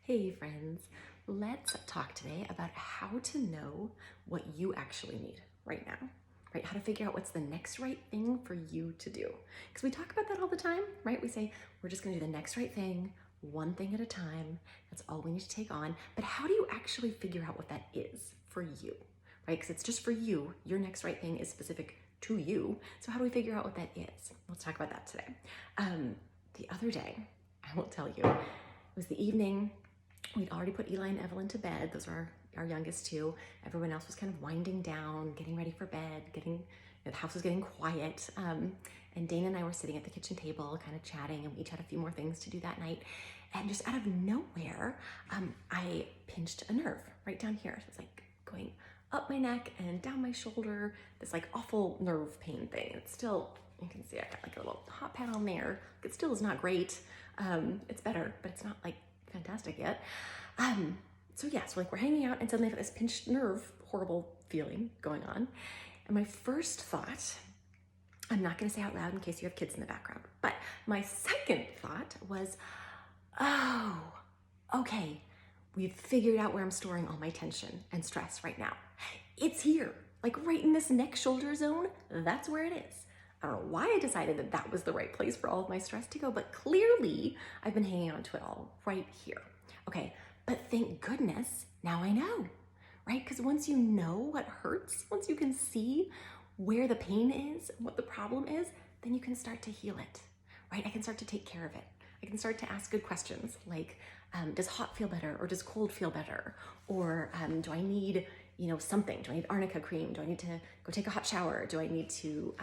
Hey friends, let's talk today about how to know what you actually need right now, right? How to figure out what's the next right thing for you to do. Because we talk about that all the time, right? We say, we're just gonna do the next right thing, one thing at a time. That's all we need to take on. But how do you actually figure out what that is for you, right? Because it's just for you. Your next right thing is specific to you. So how do we figure out what that is? Let's talk about that today. The other day, I won't tell you, it was the evening. We'd already put Eli and Evelyn to bed. Those are our youngest two. Everyone else was kind of winding down, getting ready for bed, the house was getting quiet. And Dana and I were sitting at the kitchen table, kind of chatting, and we each had a few more things to do that night. And just out of nowhere, I pinched a nerve right down here. So it's like going up my neck and down my shoulder, this like awful nerve pain thing. It's still, you can see I got like a little hot pad on there. It still is not great. It's better, but it's not like fantastic yet. So like we're hanging out and suddenly I have this pinched nerve, horrible feeling going on. And my first thought, I'm not gonna say out loud in case you have kids in the background, but my second thought was, oh, okay, we've figured out where I'm storing all my tension and stress right now. It's here, like right in this neck shoulder zone, that's where it is. I don't know why I decided that that was the right place for all of my stress to go, but clearly I've been hanging on to it all right here. Okay, but thank goodness now I know, right? Because once you know what hurts, once you can see where the pain is, what the problem is, then you can start to heal it, right? I can start to take care of it. I can start to ask good questions like, does hot feel better or does cold feel better? Or do I need, something? Do I need arnica cream? Do I need to go take a hot shower? Do I need to,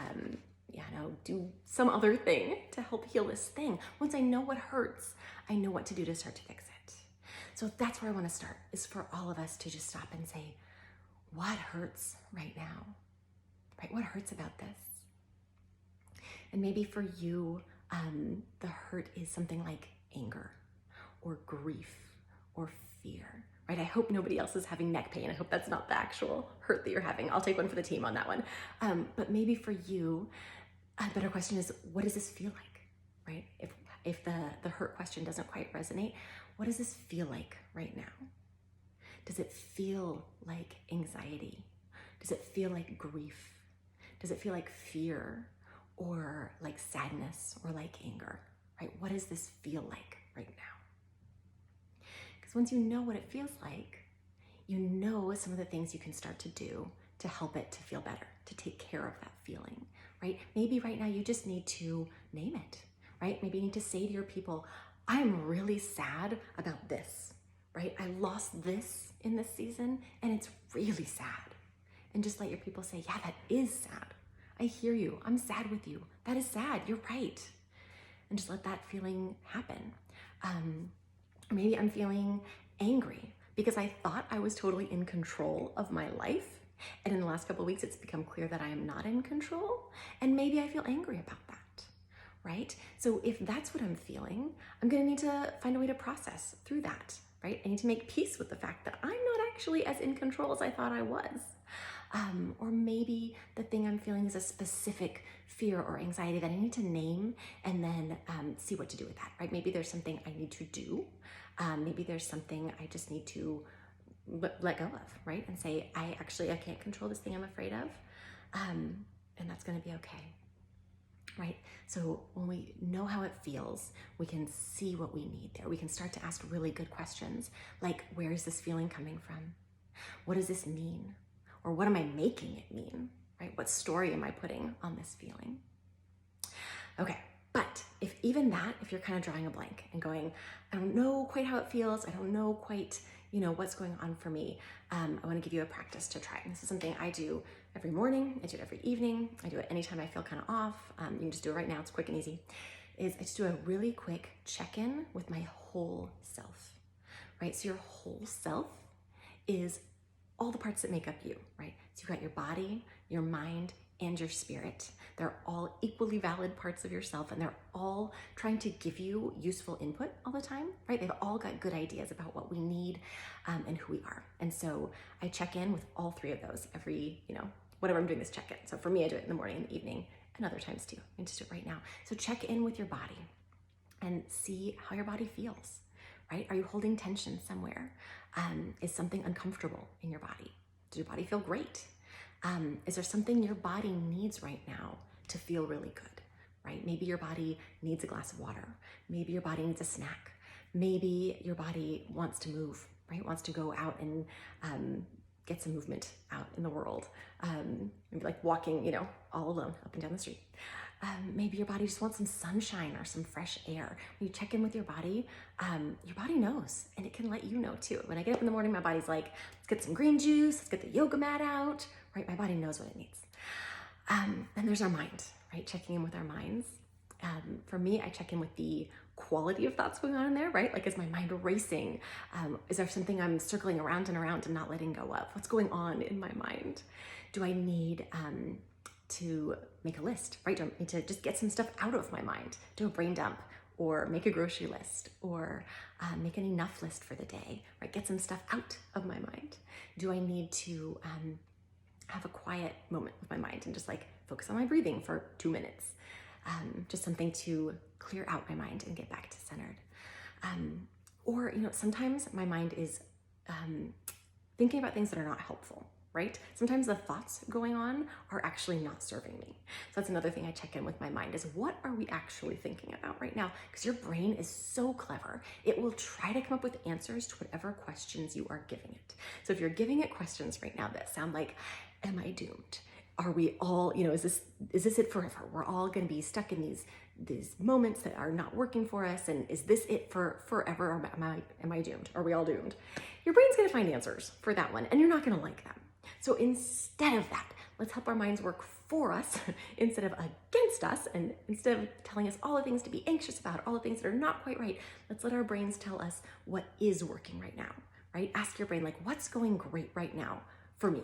do some other thing to help heal this thing? Once I know what hurts, I know what to do to start to fix it. So that's where I want to start, is for all of us to just stop and say, what hurts right now? Right? What hurts about this? And maybe for you, the hurt is something like anger or grief or fear, right? I hope nobody else is having neck pain. I hope that's not the actual hurt that you're having. I'll take one for the team on that one. But maybe for you, a better question is, what does this feel like, right? If the hurt question doesn't quite resonate, what does this feel like right now? Does it feel like anxiety? Does it feel like grief? Does it feel like fear or like sadness or like anger, right? What does this feel like right now? Because once you know what it feels like, you know some of the things you can start to do to help it to feel better, to take care of that feeling, right? Maybe right now you just need to name it, right? Maybe you need to say to your people, I'm really sad about this, right? I lost this in this season and it's really sad. And just let your people say, yeah, that is sad. I hear you. I'm sad with you. That is sad. You're right. And just let that feeling happen. Maybe I'm feeling angry because I thought I was totally in control of my life. And in the last couple of weeks, it's become clear that I am not in control. And maybe I feel angry about that, right? So if that's what I'm feeling, I'm gonna need to find a way to process through that, right? I need to make peace with the fact that I'm not actually as in control as I thought I was. Or maybe the thing I'm feeling is a specific fear or anxiety that I need to name and then see what to do with that, right? Maybe there's something I need to do. Maybe there's something I just need to let go of, right? And say, I can't control this thing I'm afraid of. And that's gonna be okay, right? So when we know how it feels, we can see what we need there. We can start to ask really good questions like, where is this feeling coming from? What does this mean? Or what am I making it mean, right? What story am I putting on this feeling? Okay, but if you're kind of drawing a blank and going, I don't know quite how it feels, I don't know quite, what's going on for me, I wanna give you a practice to try. This is something I do every morning, I do it every evening, I do it anytime I feel kind of off. You can just do it right now, it's quick and easy. I just do a really quick check-in with my whole self, right? So your whole self is all the parts that make up you, right? So you've got your body, your mind, and your spirit. They're all equally valid parts of yourself, and they're all trying to give you useful input all the time, right? They've all got good ideas about what we need and who we are. And so I check in with all three of those every, whatever I'm doing this check-in. So for me, I do it in the morning and the evening, and other times too. I just do it right now. So check in with your body and see how your body feels, right? Are you holding tension somewhere? Is something uncomfortable in your body? Does your body feel great? Is there something your body needs right now to feel really good, right? Maybe your body needs a glass of water. Maybe your body needs a snack. Maybe your body wants to move, right? Wants to go out and get some movement out in the world. Maybe like walking, all alone up and down the street. Maybe your body just wants some sunshine or some fresh air. When you check in with your body knows, and it can let you know too. When I get up in the morning, my body's like, let's get some green juice, let's get the yoga mat out, right? My body knows what it needs. And there's our mind, right? Checking in with our minds. For me, I check in with the quality of thoughts going on in there, right? Like, is my mind racing? Is there something I'm circling around and around and not letting go of? What's going on in my mind? Do I need to make a list, right? Do I need to just get some stuff out of my mind? Do a brain dump, or make a grocery list, or make an enough list for the day, right? Get some stuff out of my mind. Do I need to have a quiet moment with my mind and just like focus on my breathing for 2 minutes? Just something to clear out my mind and get back to centered. Or, sometimes my mind is thinking about things that are not helpful, right? Sometimes the thoughts going on are actually not serving me. So that's another thing I check in with my mind is, what are we actually thinking about right now? Because your brain is so clever. It will try to come up with answers to whatever questions you are giving it. So if you're giving it questions right now that sound like, am I doomed? Are we all, is this it forever? We're all going to be stuck in these moments that are not working for us. And is this it for forever? Or am I doomed? Are we all doomed? Your brain's going to find answers for that one, and you're not going to like them. So instead of that, let's help our minds work for us instead of against us. And instead of telling us all the things to be anxious about, all the things that are not quite right, let's let our brains tell us what is working right now, right? Ask your brain, like, what's going great right now for me?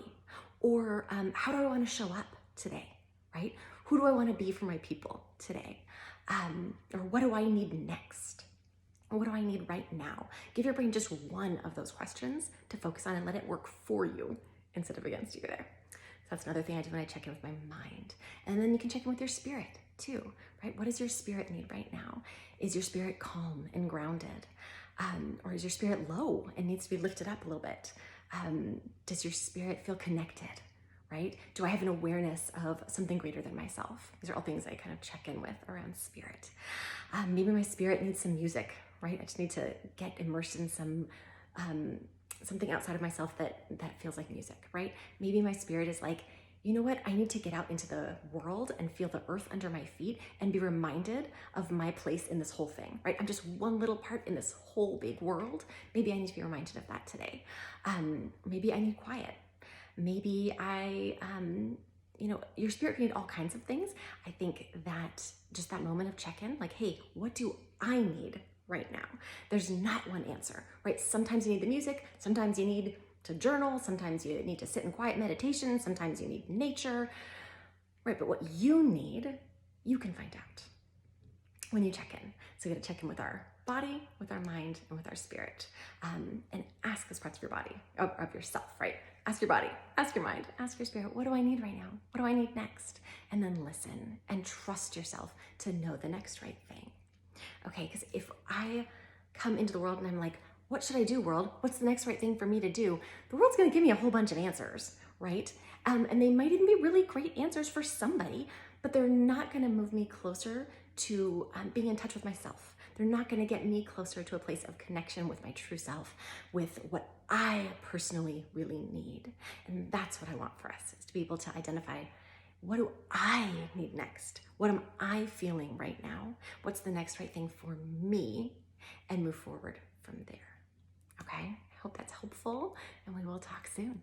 Or how do I want to show up today, right? Who do I want to be for my people today? Or what do I need next? Or what do I need right now? Give your brain just one of those questions to focus on and let it work for you instead of against you there. So that's another thing I do when I check in with my mind. And then you can check in with your spirit too, right? What does your spirit need right now? Is your spirit calm and grounded? Or is your spirit low and needs to be lifted up a little bit? Does your spirit feel connected, right? Do I have an awareness of something greater than myself? These are all things I kind of check in with around spirit. Maybe my spirit needs some music, right? I just need to get immersed in something outside of myself that feels like music, right? Maybe my spirit is like, you know what? I need to get out into the world and feel the earth under my feet and be reminded of my place in this whole thing, right? I'm just one little part in this whole big world. Maybe I need to be reminded of that today. Maybe I need quiet. Maybe your spirit can need all kinds of things. I think that just that moment of check-in, like, hey, what do I need right now? There's not one answer, right? Sometimes you need the music. Sometimes you need to journal. Sometimes you need to sit in quiet meditation. Sometimes you need nature, right? But what you need, you can find out when you check in. So we got to check in with our body, with our mind, and with our spirit, and ask those parts of your body, of yourself, right? Ask your body, ask your mind, ask your spirit, what do I need right now? What do I need next? And then listen and trust yourself to know the next right thing. Okay, because if I come into the world and I'm like, what should I do, world? What's the next right thing for me to do? The world's going to give me a whole bunch of answers, right? And they might even be really great answers for somebody, but they're not going to move me closer to being in touch with myself. They're not going to get me closer to a place of connection with my true self, with what I personally really need. And that's what I want for us, is to be able to identify, what do I need next? What am I feeling right now? What's the next right thing for me? And move forward from there. Okay, I hope that's helpful, and we will talk soon.